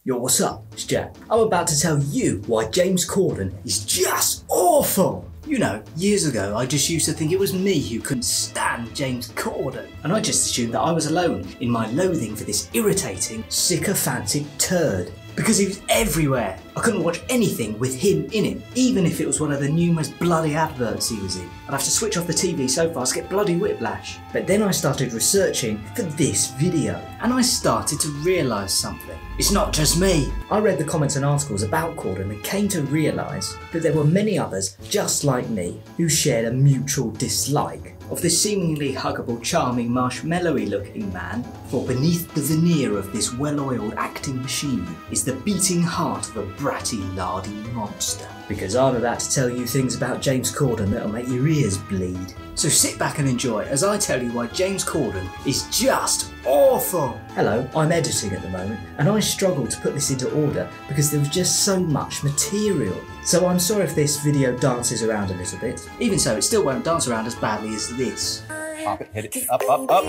Yo, what's up? It's Jack. I'm about to tell you why James Corden is just awful. You know, years ago I just used to think it was me who couldn't stand James Corden, and I just assumed that I was alone in my loathing for this irritating, sycophantic turd. Because he was everywhere. I couldn't watch anything with him in it, even if it was one of the numerous bloody adverts he was in. I'd have to switch off the TV so fast I get bloody whiplash. But then I started researching for this video, and I started to realise something. It's not just me. I read the comments and articles about Corden and came to realise that there were many others just like me who shared a mutual dislike of this seemingly huggable, charming, marshmallowy looking man, for beneath the veneer of this well-oiled acting machine is the beating heart of a bratty, lardy monster. Because I'm about to tell you things about James Corden that'll make your ears bleed. So sit back and enjoy as I tell you why James Corden is just awful. Hello, I'm editing at the moment and I struggled to put this into order because there was just so much material. So I'm sorry if this video dances around a little bit. Even so, it still won't dance around as badly as this. Pop it, hit it, up, up, up.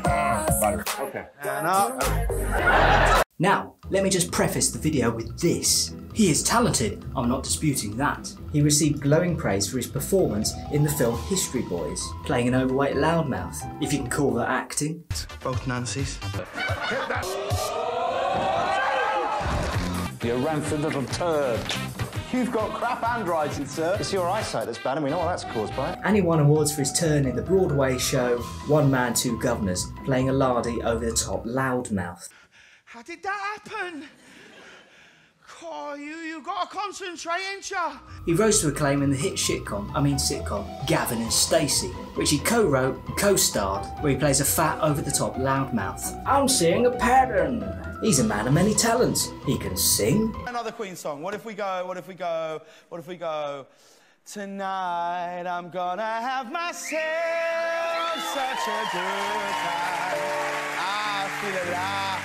Oh. Okay. And up. Now, let me just preface the video with this. He is talented, I'm not disputing that. He received glowing praise for his performance in the film History Boys, playing an overweight loudmouth, if you can call that acting. Both Nancy's. You rancid little turd. You've got crap handwriting, sir. It's your eyesight that's bad, and we know what that's caused by. And he won awards for his turn in the Broadway show One Man, Two Governors, playing a lardy over-the-top loudmouth. How did that happen? Oh, you gotta concentrate, ain't ya? He rose to acclaim in the hit sitcom Gavin and Stacey, which he co-wrote and co-starred, where he plays a fat, over-the-top loudmouth. I'm seeing a pattern. He's a man of many talents. He can sing. Another Queen song. What if we go? Tonight I'm gonna have myself such a good time. I feel alive.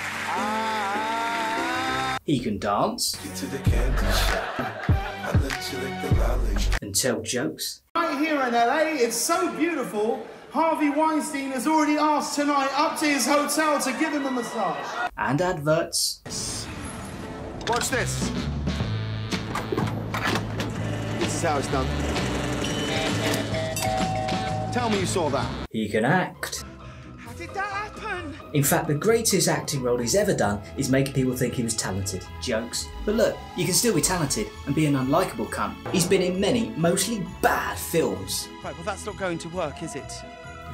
He can dance. Get to the candy shop. I let you lick the lolly. And tell jokes. Right here in LA, it's so beautiful. Harvey Weinstein has already asked tonight up to his hotel to give him a massage. And adverts. Watch this. This is how it's done. Tell me you saw that. He can act. How did that happen? In fact, the greatest acting role he's ever done is making people think he was talented. Jokes. But look, you can still be talented and be an unlikable cunt. He's been in many, mostly bad films. Right, well that's not going to work, is it?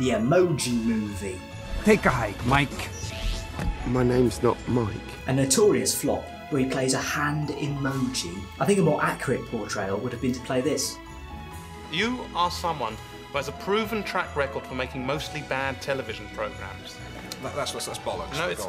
The Emoji Movie. Take a hike, Mike. My name's not Mike. A notorious flop where he plays a hand emoji. I think a more accurate portrayal would have been to play this. You are someone who has a proven track record for making mostly bad television programmes. That's bollocks. No, it's...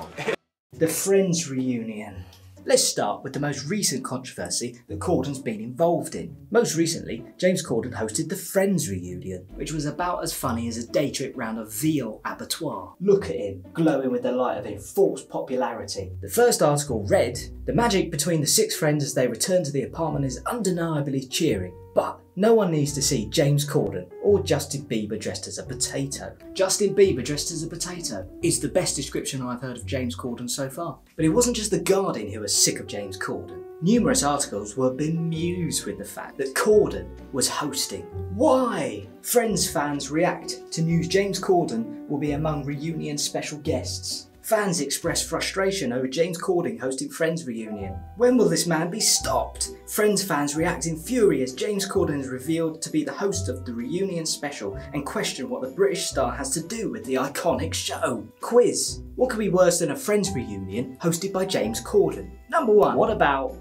The Friends Reunion. Let's start with the most recent controversy that Corden's been involved in. Most recently, James Corden hosted the Friends Reunion, which was about as funny as a day trip round a veal abattoir. Look at him, glowing with the light of enforced popularity. The first article read, "The magic between the six friends as they return to the apartment is undeniably cheering. But no one needs to see James Corden or Justin Bieber dressed as a potato." Justin Bieber dressed as a potato is the best description I've heard of James Corden so far. But it wasn't just The Guardian who was sick of James Corden. Numerous articles were bemused with the fact that Corden was hosting. Why? Friends fans react to news James Corden will be among reunion special guests. Fans express frustration over James Corden hosting Friends Reunion. When will this man be stopped? Friends fans react in fury as James Corden is revealed to be the host of the reunion special and question what the British star has to do with the iconic show. Quiz. What could be worse than a Friends Reunion hosted by James Corden? Number 1. What about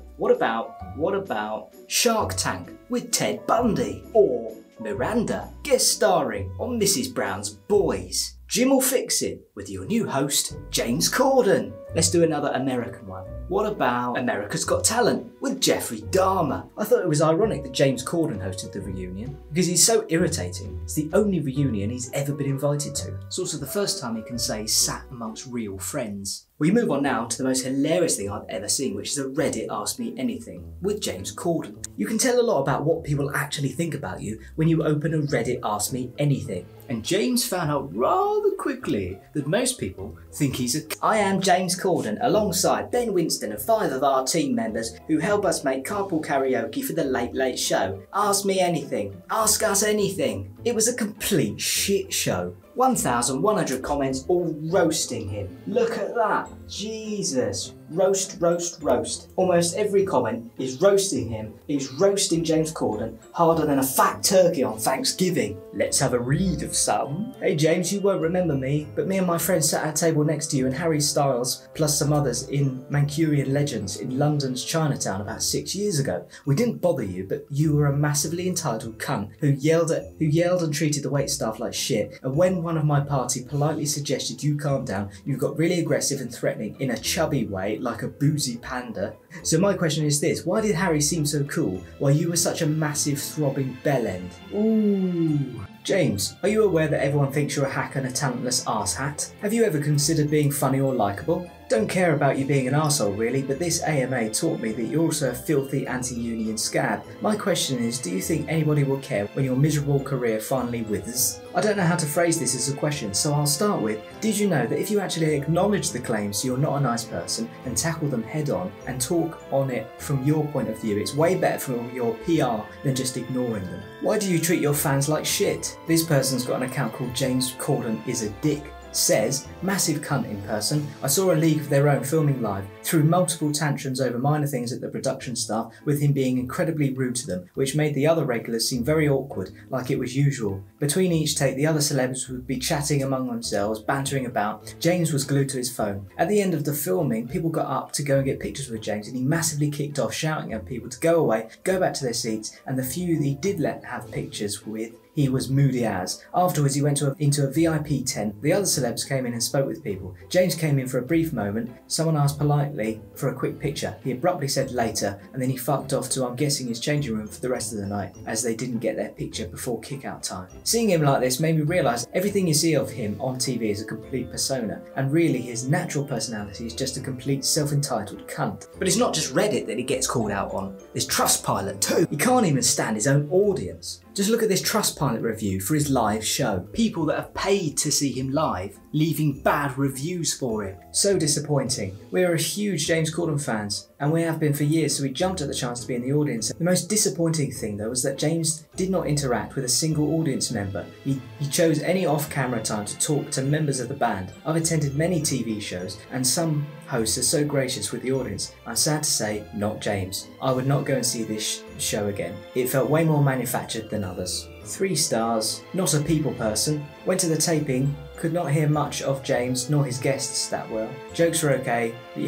Shark Tank with Ted Bundy? Or Miranda guest starring on Mrs. Brown's Boys? Jim will fix it with your new host, James Corden. Let's do another American one. What about America's Got Talent with Jeffrey Dahmer? I thought it was ironic that James Corden hosted the reunion because he's so irritating. It's the only reunion he's ever been invited to. It's also the first time he can say he sat amongst real friends. We move on now to the most hilarious thing I've ever seen, which is a Reddit Ask Me Anything with James Corden. You can tell a lot about what people actually think about you when you open a Reddit Ask Me Anything. And James found out rather quickly that most people think he's a... I am James Corden, alongside Ben Winston and 5 of our team members who help us make carpool karaoke for the Late Late Show. Ask me anything. Ask us anything. It was a complete shit show. 1,100 comments all roasting him. Look at that. Jesus. Roast, roast, roast. Almost every comment is roasting him. He's roasting James Corden harder than a fat turkey on Thanksgiving. Let's have a read of some. Hey James, you won't remember me, but me and my friend sat at a table next to you and Harry Styles, plus some others in Mancunian Legends in London's Chinatown about 6 years ago. We didn't bother you, but you were a massively entitled cunt who yelled and treated the waitstaff like shit, and when one of my party politely suggested you calm down, you got really aggressive and threatening in a chubby way like a boozy panda. So my question is this, why did Harry seem so cool while you were such a massive throbbing bellend? Ooh. James, are you aware that everyone thinks you're a hack and a talentless arsehat? Have you ever considered being funny or likeable? Don't care about you being an arsehole really, but this AMA taught me that you're also a filthy anti-union scab. My question is, do you think anybody will care when your miserable career finally withers? I don't know how to phrase this as a question, so I'll start with, did you know that if you actually acknowledge the claims you're not a nice person and tackle them head on and talk on it from your point of view, it's way better for your PR than just ignoring them? Why do you treat your fans like shit? This person's got an account called James Corden is a dick. Says, massive cunt in person. I saw a League of Their Own filming live, threw multiple tantrums over minor things at the production staff with him being incredibly rude to them, which made the other regulars seem very awkward, like it was usual. Between each take, the other celebs would be chatting among themselves, bantering about. James was glued to his phone. At the end of the filming, people got up to go and get pictures with James, and he massively kicked off, shouting at people to go away, go back to their seats, and the few that he did let have pictures with, he was moody as. Afterwards he went into a VIP tent. The other celebs came in and spoke with people. James came in for a brief moment. Someone asked politely for a quick picture. He abruptly said later, and then he fucked off to, I'm guessing, his changing room for the rest of the night, as they didn't get their picture before kick-out time. Seeing him like this made me realise everything you see of him on TV is a complete persona, and really his natural personality is just a complete self-entitled cunt. But it's not just Reddit that he gets called out on. There's Trustpilot too. He can't even stand his own audience. Just look at this Trustpilot review for his live show. People that have paid to see him live, leaving bad reviews for it. So disappointing. We are a huge James Corden fans, and we have been for years, so we jumped at the chance to be in the audience. The most disappointing thing though was that James did not interact with a single audience member. He chose any off-camera time to talk to members of the band. I've attended many TV shows, and some hosts are so gracious with the audience. I'm sad to say, not James. I would not go and see this show again. It felt way more manufactured than others. 3 stars, not a people person. Went to the taping, could not hear much of James nor his guests that well. Jokes were okay, but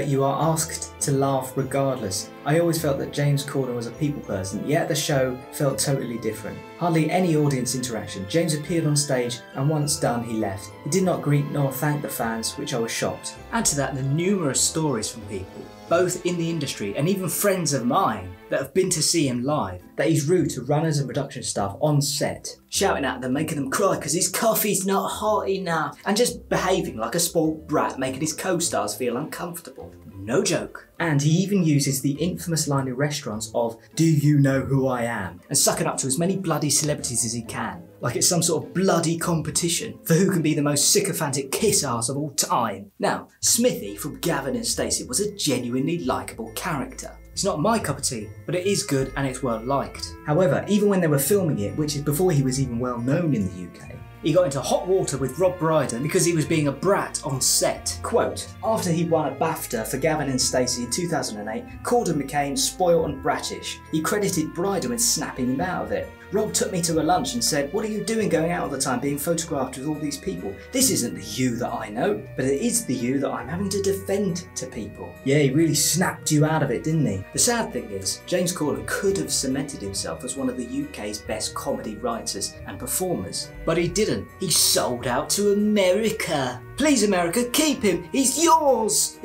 you are asked to laugh regardless. I always felt that James Corden was a people person, yet the show felt totally different. Hardly any audience interaction. James appeared on stage and once done he left. He did not greet nor thank the fans, which I was shocked. Add to that the numerous stories from people, both in the industry and even friends of mine, that have been to see him live, that he's rude to runners and production staff on set, shouting at them, making them cry because his coffee's not hot enough, and just behaving like a spoiled brat, making his co-stars feel uncomfortable. No joke. And he even uses the infamous line in restaurants of, do you know who I am? And sucking up to as many bloody celebrities as he can. Like it's some sort of bloody competition for who can be the most sycophantic kiss ass of all time. Now, Smithy from Gavin and Stacey was a genuinely likeable character. It's not my cup of tea, but it is good and it's well liked. However, even when they were filming it, which is before he was even well known in the UK, he got into hot water with Rob Brydon because he was being a brat on set. Quote, after he won a BAFTA for Gavin and Stacey in 2008, Corden became spoiled and brattish. He credited Brydon with snapping him out of it. Rob took me to a lunch and said, what are you doing going out all the time being photographed with all these people? This isn't the you that I know, but it is the you that I'm having to defend to people. Yeah, he really snapped you out of it, didn't he? The sad thing is, James Corden could have cemented himself as one of the UK's best comedy writers and performers, but he didn't. He sold out to America. Please America, keep him, he's yours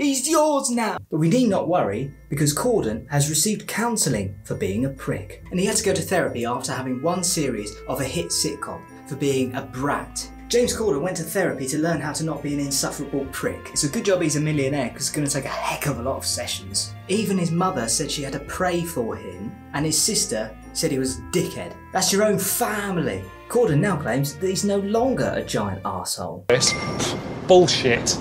now. But we need not worry, because Corden has received counselling for being a prick. And he had to go to therapy after having one series of a hit sitcom for being a brat. James Corden went to therapy to learn how to not be an insufferable prick. It's a good job he's a millionaire because it's going to take a heck of a lot of sessions. Even his mother said she had to pray for him, and his sister said he was a dickhead. That's your own family. Corden now claims that he's no longer a giant arsehole. Bullshit.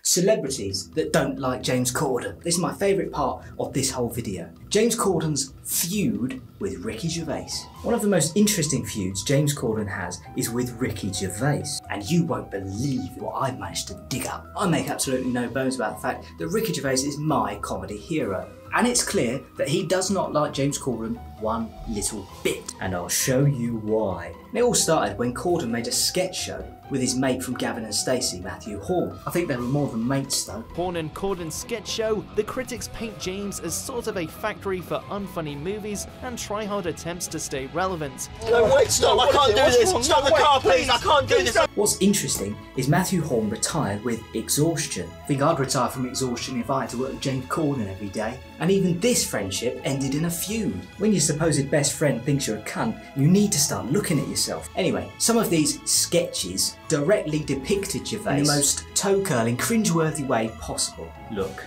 Celebrities that don't like James Corden. This is my favourite part of this whole video. James Corden's feud with Ricky Gervais. One of the most interesting feuds James Corden has is with Ricky Gervais. And you won't believe what I've managed to dig up. I make absolutely no bones about the fact that Ricky Gervais is my comedy hero. And it's clear that he does not like James Corden one little bit. And I'll show you why. And it all started when Corden made a sketch show with his mate from Gavin and Stacey, Matthew Horn. I think they were more than mates though. Horn and Corden's sketch show, the critics paint James as sort of a factory for unfunny movies and try-hard attempts to stay relevant. No, wait, stop, I can't do this. Stop the car, please, I can't do this. What's interesting is Matthew Horn retired with exhaustion. I think I'd retire from exhaustion if I had to work with James Corden every day. And even this friendship ended in a feud. When your supposed best friend thinks you're a cunt, you need to start looking at yourself. Anyway, some of these sketches directly depicted Gervais in the most toe-curling, cringeworthy way possible. Look.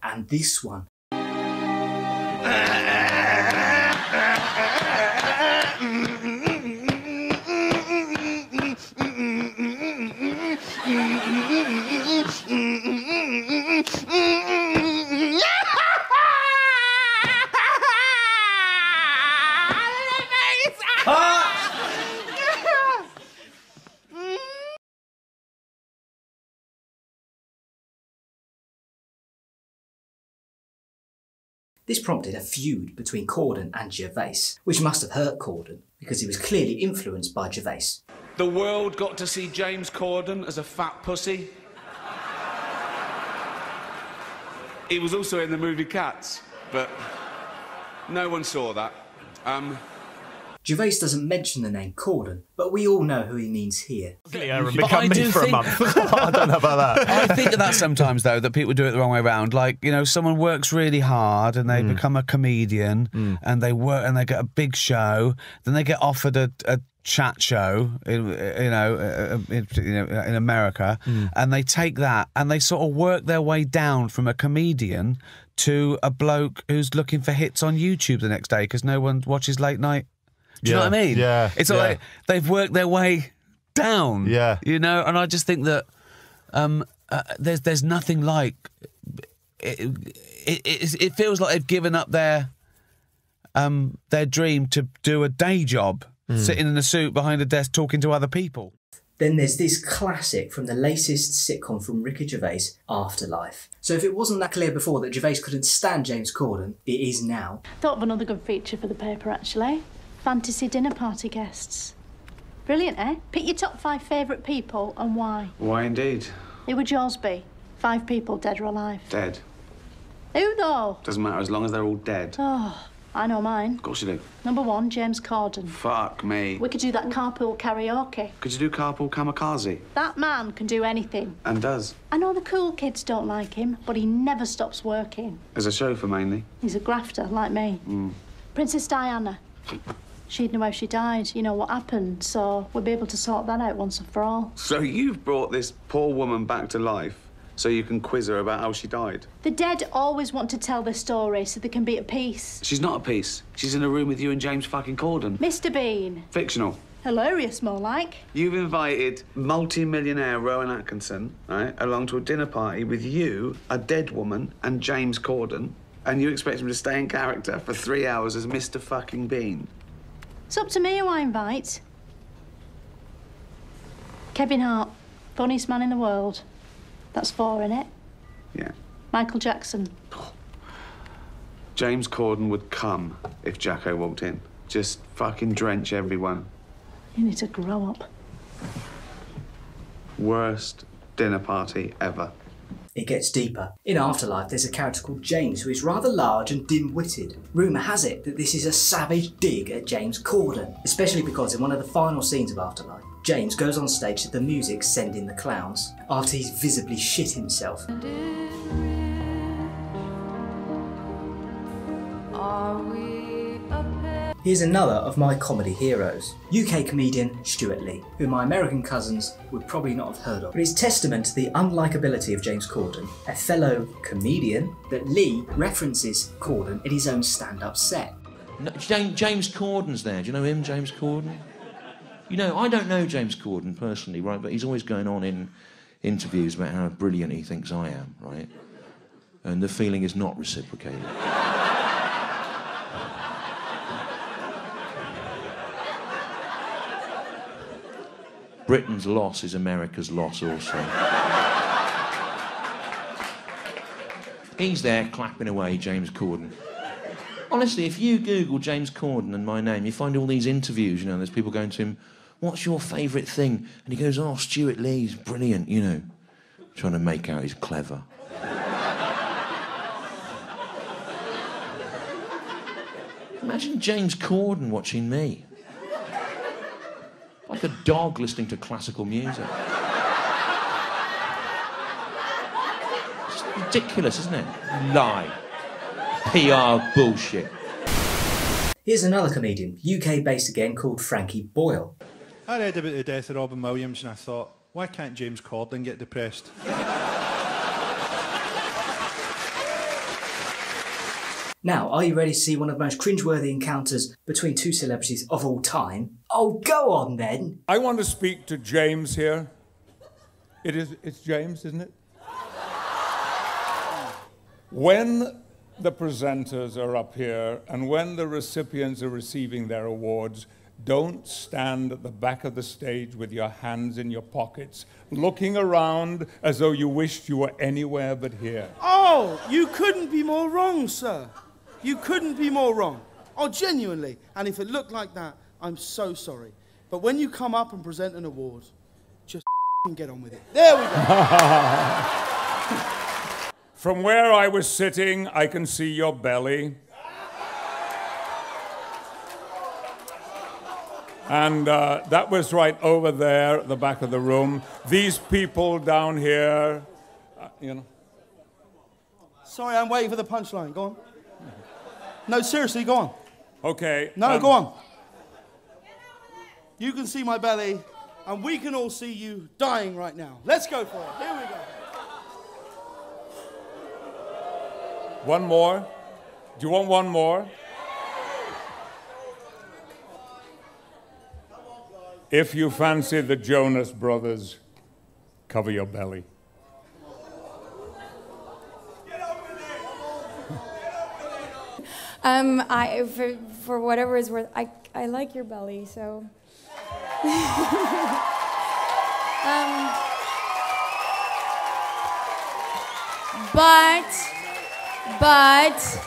And this one. This prompted a feud between Corden and Gervais, which must have hurt Corden, because he was clearly influenced by Gervais. The world got to see James Corden as a fat pussy. He was also in the movie Cats, but no one saw that. Gervais doesn't mention the name Corden, but we all know who he means here. But I do think... I don't know about that. I think that sometimes, though, that people do it the wrong way around. Like, you know, someone works really hard and they become a comedian and they work and they get a big show, then they get offered a chat show, in America, and they take that and they sort of work their way down from a comedian to a bloke who's looking for hits on YouTube the next day because no one watches late night. Do you know what I mean? Yeah. It's like they've worked their way down. Yeah. You know, and I just think that there's nothing like it feels like they've given up their dream to do a day job, sitting in a suit behind a desk talking to other people. Then there's this classic from the latest sitcom from Ricky Gervais, Afterlife. So if it wasn't that clear before that Gervais couldn't stand James Corden, it is now. Thought of another good feature for the paper, actually. Fantasy dinner party guests. Brilliant, eh? Pick your top 5 favourite people and why. Why indeed? Who would yours be? 5 people, dead or alive. Dead. Who though? Doesn't matter as long as they're all dead. Oh, I know mine. Of course you do. Number 1, James Corden. Fuck me. We could do that carpool karaoke. Could you do carpool kamikaze? That man can do anything. And does. I know the cool kids don't like him, but he never stops working. As a chauffeur, mainly. He's a grafter, like me. Princess Diana. She'd know how she died, you know what happened, so we'll be able to sort that out once and for all. So you've brought this poor woman back to life so you can quiz her about how she died? The dead always want to tell their story so they can be at peace. She's not at peace. She's in a room with you and James fucking Corden. Mr. Bean. Fictional. Hilarious, more like. You've invited multi-millionaire Rowan Atkinson, right, along to a dinner party with you, a dead woman, and James Corden, and you expect him to stay in character for 3 hours as Mr. fucking Bean. It's up to me who I invite. Kevin Hart, funniest man in the world. That's 4, innit? Yeah. Michael Jackson. James Corden would come if Jacko walked in. Just fucking drench everyone. You need to grow up. Worst dinner party ever. It gets deeper. In Afterlife, there's a character called James who is rather large and dim-witted. Rumour has it that this is a savage dig at James Corden, especially because in one of the final scenes of Afterlife, James goes on stage to the music Send in the Clowns after he's visibly shit himself. Here's another of my comedy heroes, UK comedian Stewart Lee, who my American cousins would probably not have heard of. But it's testament to the unlikability of James Corden, a fellow comedian, that Lee references Corden in his own stand-up set. No, James Corden's there. Do you know him, James Corden? You know, I don't know James Corden personally, right, but he's always going on in interviews about how brilliant he thinks I am, right? And the feeling is not reciprocated. Britain's loss is America's loss also. He's there clapping away, James Corden. Honestly, if you Google James Corden and my name, you find all these interviews, you know, there's people going to him, what's your favourite thing? And he goes, oh, Stewart Lee's brilliant, you know, trying to make out he's clever. Imagine James Corden watching me. Like a dog listening to classical music. It's ridiculous, isn't it? Lie. PR bullshit. Here's another comedian, UK-based again, called Frankie Boyle. I read about the death of Robin Williams and I thought, why can't James Corden get depressed? Now, are you ready to see one of the most cringeworthy encounters between two celebrities of all time? Oh, go on then! I want to speak to James here. It's James, isn't it? When the presenters are up here and when the recipients are receiving their awards, don't stand at the back of the stage with your hands in your pockets, looking around as though you wished you were anywhere but here. Oh, you couldn't be more wrong, sir. You couldn't be more wrong. Oh, genuinely. And if it looked like that, I'm so sorry. But when you come up and present an award, just get on with it. There we go. From where I was sitting, I can see your belly. And that was right over there at the back of the room. These people down here, you know. Sorry, I'm waiting for the punchline. Go on. No, seriously, go on. Okay. No, go on. You can see my belly, and we can all see you dying right now. Let's go for it. Here we go. One more. Do you want one more? If you fancy the Jonas Brothers, cover your belly. For whatever it's worth, I like your belly, so. But.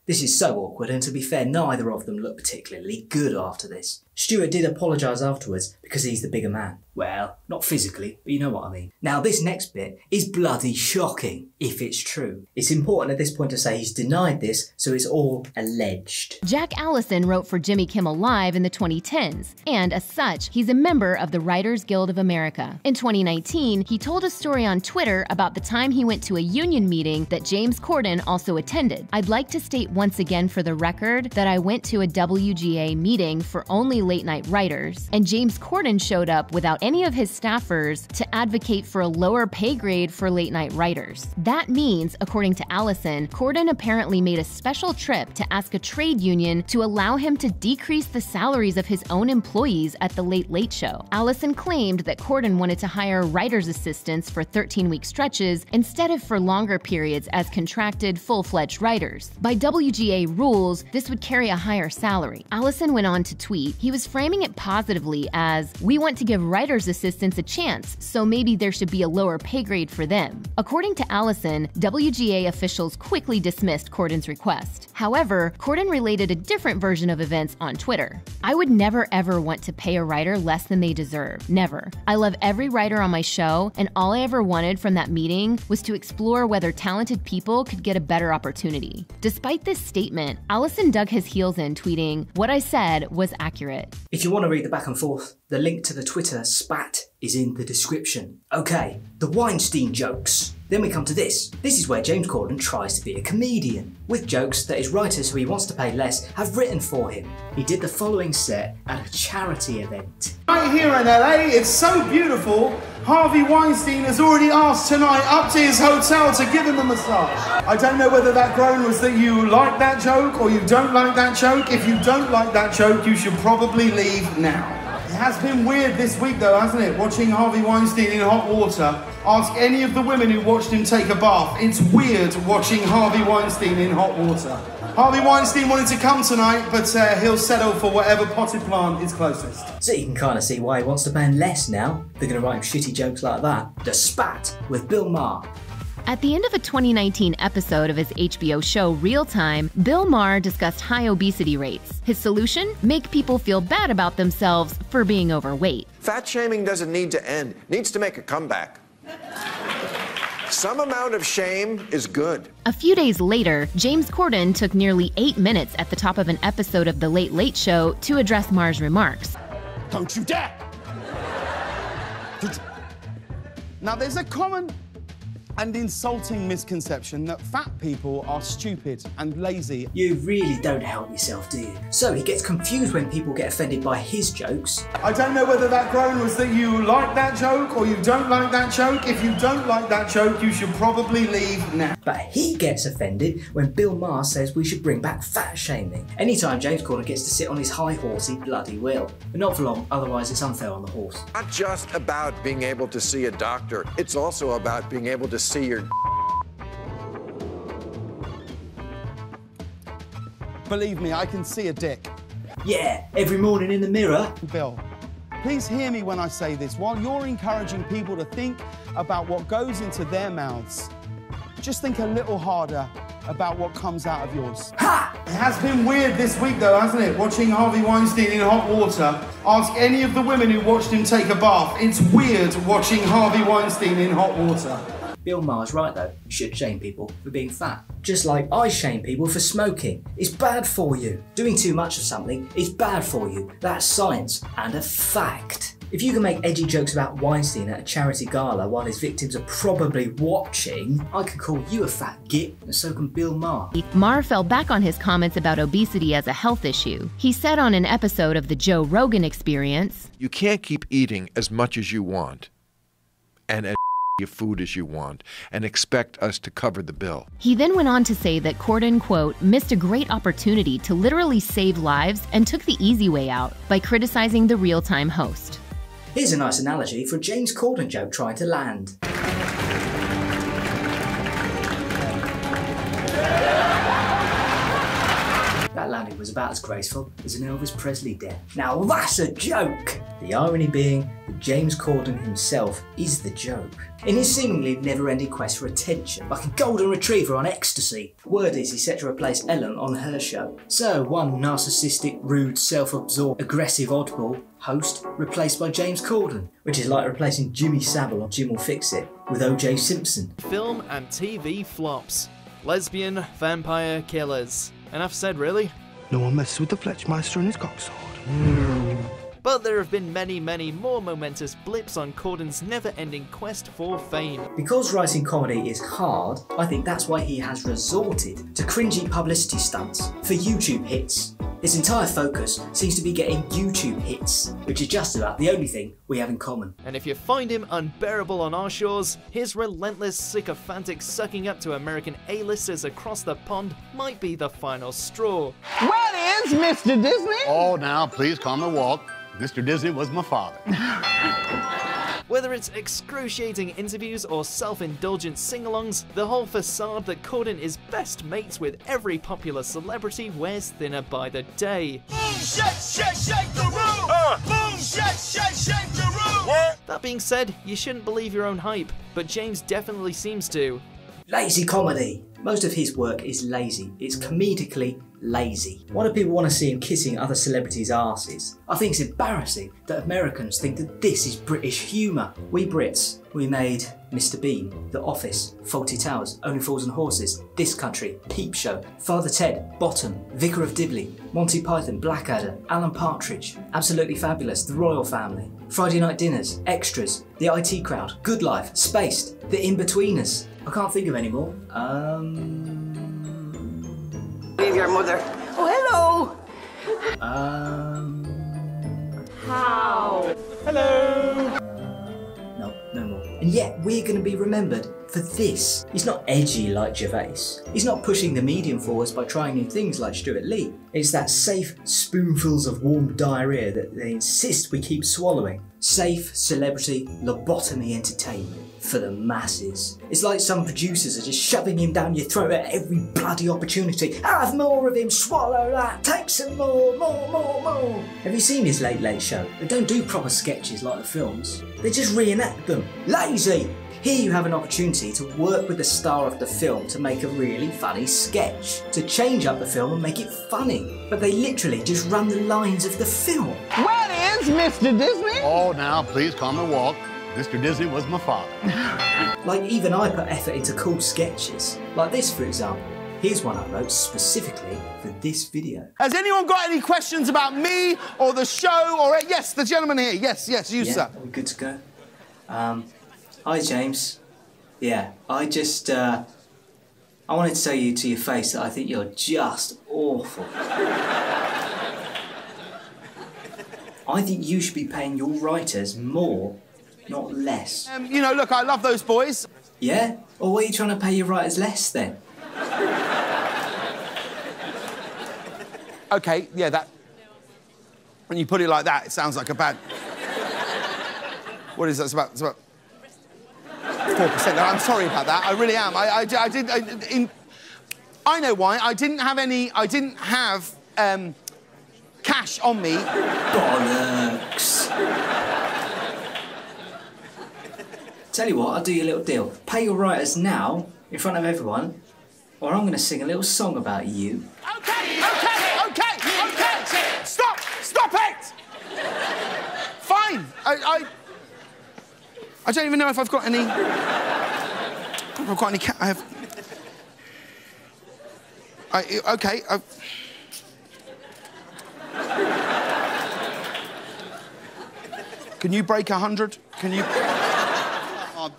This is so awkward, and to be fair, neither of them look particularly good after this. Stewart did apologise afterwards because he's the bigger man. Well, not physically, but you know what I mean. Now, this next bit is bloody shocking, if it's true. It's important at this point to say he's denied this, so it's all alleged. Jack Allison wrote for Jimmy Kimmel Live in the 2010s, and as such, he's a member of the Writers Guild of America. In 2019, he told a story on Twitter about the time he went to a union meeting that James Corden also attended. I'd like to state once again for the record that I went to a WGA meeting for only late-night writers, and James Corden showed up without any of his staffers to advocate for a lower pay grade for late-night writers. That means, according to Allison, Corden apparently made a special trip to ask a trade union to allow him to decrease the salaries of his own employees at the Late Late Show. Allison claimed that Corden wanted to hire writer's assistants for 13-week stretches instead of for longer periods as contracted, full-fledged writers. By WGA rules, this would carry a higher salary. Allison went on to tweet, he was framing it positively as, "We want to give writer's assistants a chance, so maybe there should be a lower pay grade for them." According to Allison, WGA officials quickly dismissed Corden's request. However, Corden related a different version of events on Twitter. "I would never ever want to pay a writer less than they deserve. Never. I love every writer on my show, and all I ever wanted from that meeting was to explore whether talented people could get a better opportunity." Despite this statement, Allison dug his heels in, tweeting, "What I said was accurate." If you want to read the back and forth, the link to the Twitter spat is in the description. Okay, the Weinstein jokes. Then we come to this. This is where James Corden tries to be a comedian, with jokes that his writers who he wants to pay less have written for him. He did the following set at a charity event. Right here in LA, it's so beautiful. Harvey Weinstein has already asked tonight up to his hotel to give him a massage. I don't know whether that groan was that you like that joke or you don't like that joke. If you don't like that joke, you should probably leave now. It has been weird this week though, hasn't it? Watching Harvey Weinstein in hot water. Ask any of the women who watched him take a bath. It's weird watching Harvey Weinstein in hot water. Harvey Weinstein wanted to come tonight, but he'll settle for whatever potted plant is closest. So you can kind of see why he wants to pay him less now. They're going to write him shitty jokes like that. The Spat with Bill Maher. At the end of a 2019 episode of his HBO show Real Time, Bill Maher discussed high obesity rates. His solution? Make people feel bad about themselves for being overweight. Fat shaming doesn't need to end. It needs to make a comeback. Some amount of shame is good. A few days later, James Corden took nearly 8 minutes at the top of an episode of The Late Late Show to address Maher's remarks. Don't you dare! Now there's a common and insulting misconception that fat people are stupid and lazy. You really don't help yourself, do you? So he gets confused when people get offended by his jokes. I don't know whether that groan was that you like that joke or you don't like that joke. If you don't like that joke, you should probably leave now. But he gets offended when Bill Maher says we should bring back fat shaming. Anytime James Corden gets to sit on his high horse, he bloody will. But not for long, otherwise it's unfair on the horse. Not just about being able to see a doctor, it's also about being able to see your Believe me, I can see a dick. Yeah, every morning in the mirror. Bill, please hear me when I say this. While you're encouraging people to think about what goes into their mouths, just think a little harder about what comes out of yours. Ha! It has been weird this week though, hasn't it? Watching Harvey Weinstein in hot water. Ask any of the women who watched him take a bath. It's weird watching Harvey Weinstein in hot water. Bill Maher's right though, you should shame people for being fat. Just like I shame people for smoking. It's bad for you. Doing too much of something is bad for you. That's science and a fact. If you can make edgy jokes about Weinstein at a charity gala while his victims are probably watching, I can call you a fat git, and so can Bill Maher. Maher fell back on his comments about obesity as a health issue. He said on an episode of The Joe Rogan Experience, You can't keep eating as much as you want and as your food as you want and expect us to cover the bill. He then went on to say that Corden, quote, missed a great opportunity to literally save lives and took the easy way out by criticizing the real-time host. Here's a nice analogy for a James Corden joke trying to land. That landing was about as graceful as an Elvis Presley death. Now that's a joke! The irony being that James Corden himself is the joke. In his seemingly never-ending quest for attention, like a golden retriever on ecstasy, word is he's set to replace Ellen on her show. So one narcissistic, rude, self-absorbed, aggressive oddball host replaced by James Corden, which is like replacing Jimmy Savile on Jim Will Fix It with O.J. Simpson. Film and TV flops. Lesbian vampire killers. Enough said, really? No one messes with the Fletchmeister and his cocksword. But there have been many, many more momentous blips on Corden's never-ending quest for fame. Because writing comedy is hard, I think that's why he has resorted to cringy publicity stunts for YouTube hits. His entire focus seems to be getting YouTube hits, which is just about the only thing we have in common. And if you find him unbearable on our shores, his relentless, sycophantic sucking up to American A-listers across the pond might be the final straw. Where is Mr. Disney? Oh, now, please calm the walk. Mr. Disney was my father. Whether it's excruciating interviews or self-indulgent sing-alongs, the whole facade that Corden is best mates with every popular celebrity wears thinner by the day. Boom, shake, shake, shake the room! Boom, shake, shake, shake the room! What? That being said, you shouldn't believe your own hype, but James definitely seems to. Lazy comedy. Most of his work is lazy. It's comedically lazy. Why do people want to see him kissing other celebrities' arses? I think it's embarrassing that Americans think that this is British humour. We Brits, we made Mr. Bean, The Office, Fawlty Towers, Only Fools and Horses, This Country, Peep Show, Father Ted, Bottom, Vicar of Dibley, Monty Python, Blackadder, Alan Partridge, Absolutely Fabulous, The Royal Family, Friday Night Dinners, Extras, The IT Crowd, Good Life, Spaced, The In-Betweeners. I can't think of any more. Leave your mother. Oh, hello. How? Hello. No more. And yet we're going to be remembered for this. He's not edgy like Gervais. He's not pushing the medium forwards by trying new things like Stuart Lee. It's that safe spoonfuls of warm diarrhea that they insist we keep swallowing. Safe celebrity lobotomy entertainment for the masses. It's like some producers are just shoving him down your throat at every bloody opportunity. Have more of him, swallow that, take some more. Have you seen his Late Late Show? They don't do proper sketches like the films. They just reenact them. Lazy! Here you have an opportunity to work with the star of the film to make a really funny sketch, to change up the film and make it funny. But they literally just run the lines of the film. Where is Mr. Disney? Oh, now, please calm the walk. Mr. Disney was my father. Like, even I put effort into cool sketches. Like this, for example. Here's one I wrote specifically for this video. Has anyone got any questions about me or the show or... Yes, the gentleman here. Yes, you, sir. Are we good to go? Hi, James. Yeah, I just, I wanted to tell you to your face that I think you're just awful. I think you should be paying your writers more, not less. You know, look, I love those boys. Yeah? Or were you trying to pay your writers less then? OK, yeah, that... When you put it like that, it sounds like a bad... What is that? It's about 4%. I'm sorry about that. I really am. I know why. I didn't have cash on me. Bollocks. Tell you what, I'll do you a little deal. Pay your writers now, in front of everyone, or I'm going to sing a little song about you. OK! Stop it! Fine. I don't even know if I've got any... I've got any I have... OK, Can you break 100? Can you...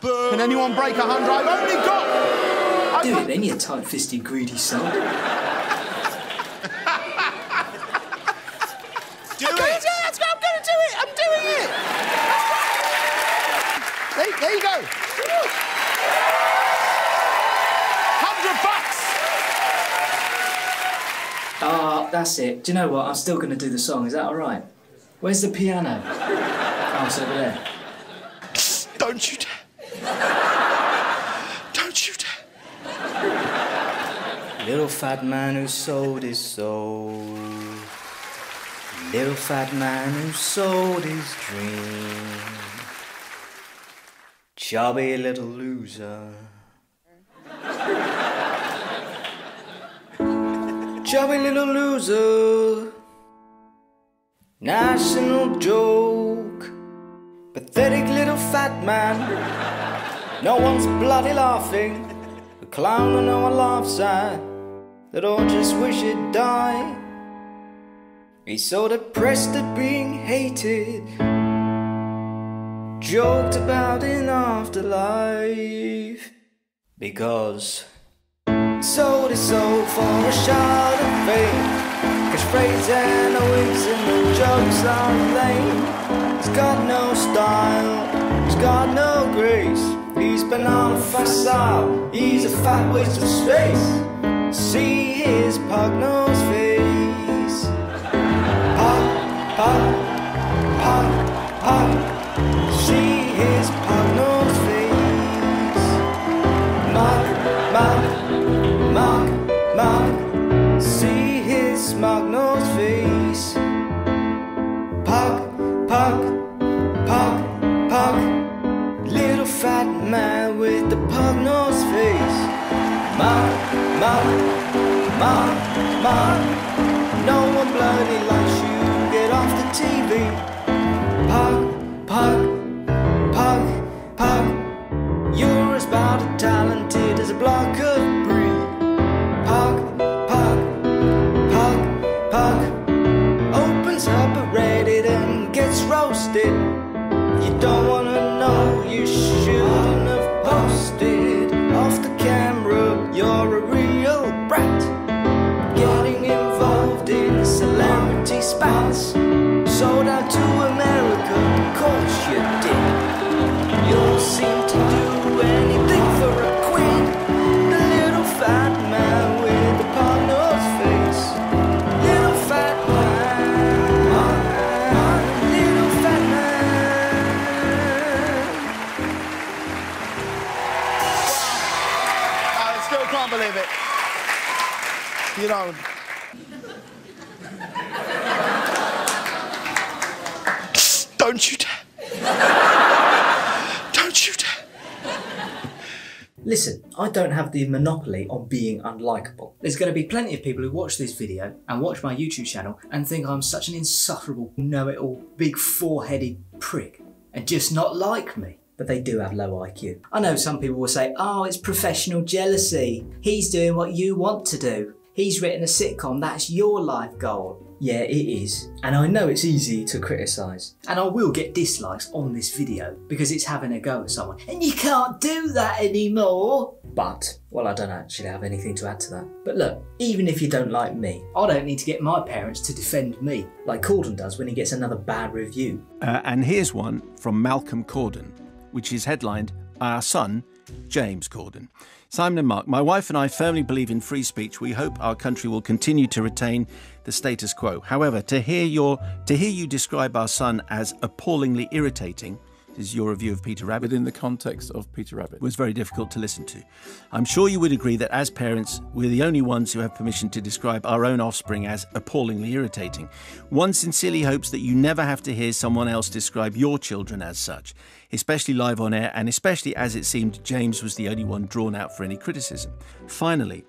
Can anyone break 100? I've only got... Do it then, you tight-fisted, greedy son. Do it! I'm going to do it! I'm doing it! There you go. $100. Ah, that's it. Do you know what? I'm still going to do the song. Is that all right? Where's the piano? Oh, it's over there. Don't you dare. Don't you dare. Little fat man who sold his soul. Little fat man who sold his dream. Chubby little loser. Chubby little loser. National joke. Pathetic little fat man. No one's bloody laughing. A clown that no one laughs at. That all just wish he'd die. He's so depressed at being hated. Joked about in afterlife. Because sold his soul for a shot of fame. Catchphrase and a wigs and the jokes are lame. He's got no style, he's got no grace. He's banana facile, he's a fat waste of space. See his pug-nosed face. Pug. See his pug-nosed face. Mug. See his smug-nosed face. Pug. Little fat man with the pug-nosed face. Mug. No one bloody likes you. Get off the TV. Pug. You're as about as talented as a block of brie. Pug. Opens up a Reddit and gets roasted. You don't wanna know, you shouldn't have posted. Off sold out to America, course you did. You seem to do anything for a queen. The little fat man with the partner's face. Little fat man, little fat man. I still can't believe it. You know. Don't you dare. Don't you dare. Listen, I don't have the monopoly on being unlikable. There's going to be plenty of people who watch this video and watch my YouTube channel and think I'm such an insufferable, know-it-all, big four-headed prick and just not like me. But they do have low IQ. I know some people will say, oh, it's professional jealousy. He's doing what you want to do. He's written a sitcom, that's your life goal. Yeah, it is. And I know it's easy to criticise. And I will get dislikes on this video because it's having a go at someone. And you can't do that anymore. But, well, I don't actually have anything to add to that. But look, even if you don't like me, I don't need to get my parents to defend me like Corden does when he gets another bad review. And here's one from Malcolm Corden, which is headlined, Our Son, James Corden. Simon and Mark, my wife and I firmly believe in free speech. We hope our country will continue to retain the status quo. However, to hear you describe our son as appallingly irritating, this is your review of Peter Rabbit, within the context of Peter Rabbit, was very difficult to listen to. I'm sure you would agree that as parents, we're the only ones who have permission to describe our own offspring as appallingly irritating. One sincerely hopes that you never have to hear someone else describe your children as such, especially live on air, and especially as it seemed James was the only one drawn out for any criticism. Finally,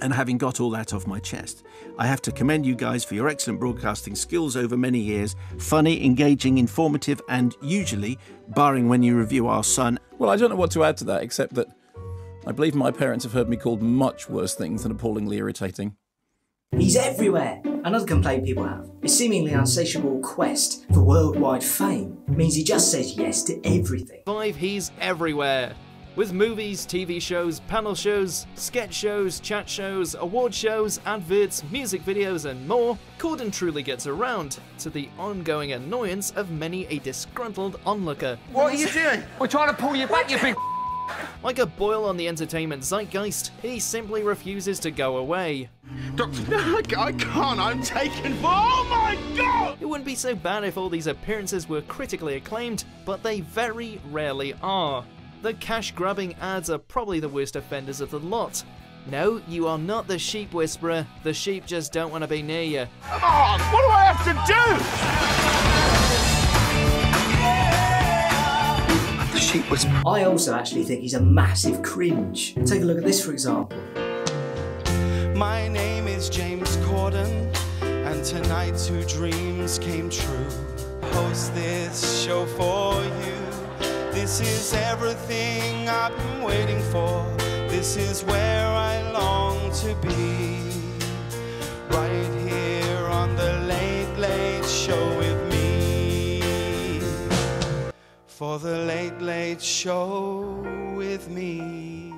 and having got all that off my chest, I have to commend you guys for your excellent broadcasting skills over many years. Funny, engaging, informative, and usually, barring when you review Our Son. Well, I don't know what to add to that, except that I believe my parents have heard me called much worse things than appallingly irritating. He's everywhere. Another complaint people have. His seemingly insatiable quest for worldwide fame means he just says yes to everything. He's everywhere. With movies, TV shows, panel shows, sketch shows, chat shows, award shows, adverts, music videos and more, Corden truly gets around, to the ongoing annoyance of many a disgruntled onlooker. What are you doing? We're trying to pull you back, you big Like a boil on the entertainment zeitgeist, he simply refuses to go away. Doctor, no, I can't, I'm taken. Oh my God! It wouldn't be so bad if all these appearances were critically acclaimed, but they very rarely are. The cash-grabbing ads are probably the worst offenders of the lot. No, you are not the sheep whisperer. The sheep just don't want to be near you. Come on, what do I have to do? The sheep whisperer. I also actually think he's a massive cringe. Take a look at this, for example. My name is James Corden, and tonight 2 dreams came true. Host this show for you. This is everything I've been waiting for. This is where I long to be. Right here on the Late Late Show with me. For the Late Late Show with me.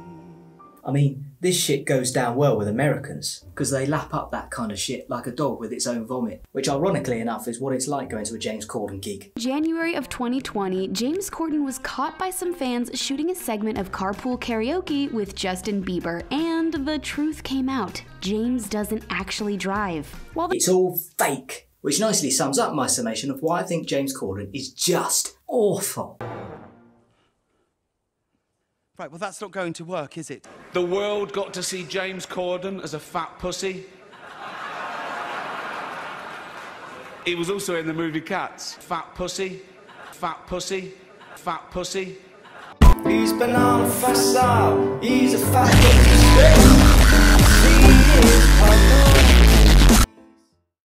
I mean, this shit goes down well with Americans, because they lap up that kind of shit like a dog with its own vomit, which ironically enough is what it's like going to a James Corden gig. January of 2020, James Corden was caught by some fans shooting a segment of carpool karaoke with Justin Bieber, and the truth came out. James doesn't actually drive. It's all fake, which nicely sums up my summation of why I think James Corden is just awful. Right, well that's not going to work, is it? The world got to see James Corden as a fat pussy. He was also in the movie Cats. Fat pussy, fat pussy, fat pussy. He's been on a fast style, he's a fat pussy.